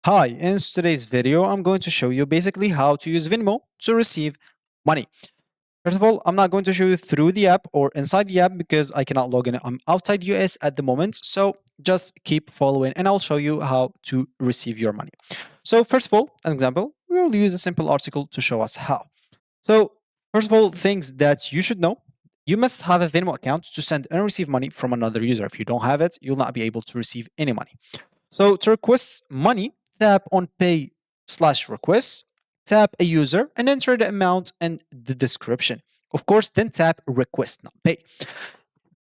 Hi, in today's video, I'm going to show you basically how to use Venmo to receive money. First of all, I'm not going to show you through the app or inside the app because I cannot log in. I'm outside US at the moment, so just keep following and I'll show you how to receive your money. So first of all, as an example, we will use a simple article to show us how. So first of all, things that you should know. You must have a Venmo account to send and receive money from another user. If you don't have it, you'll not be able to receive any money. So to request money, tap on pay slash request, tap a user and enter the amount and the description. Of course, then tap request, not pay.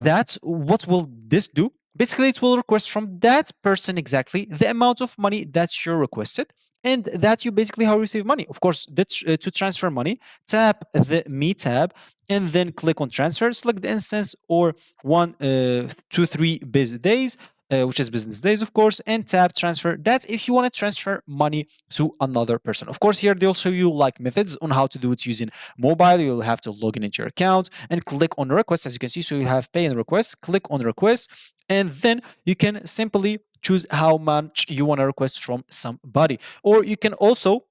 That's what will this do? Basically, it will request from that person exactly the amount of money that you requested and that you basically how you receive money. Of course, to transfer money, tap the Me tab and then click on transfer, select the instance or 1, 2, 3 business days, which is business days, of course, and tap transfer. That if you want to transfer money to another person. Of course, here they'll show you like methods on how to do it using mobile. You'll have to log in into your account and click on request, as you can see. So you have pay and request, click on request, and then you can simply choose how much you want to request from somebody. Or you can also,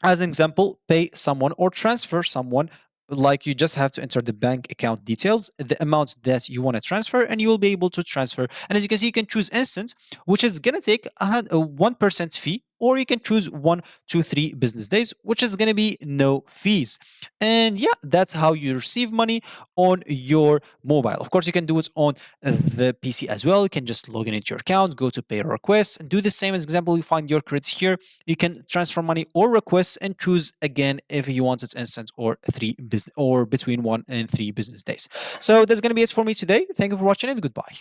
as an example, pay someone or transfer someone. Like you just have to enter the bank account details, the amount that you want to transfer, and you will be able to transfer. And as you can see, you can choose instant, which is gonna take a 1% fee, or you can choose 1, 2, 3 business days, which is gonna be no fees. And yeah, that's how you receive money on your mobile. Of course, you can do it on the PC as well. You can just log in into your account, go to pay requests, and do the same as example. You find your credits here. You can transfer money or requests and choose again if you want it instant or between 1 and 3 business days. So that's gonna be it for me today. Thank you for watching and goodbye.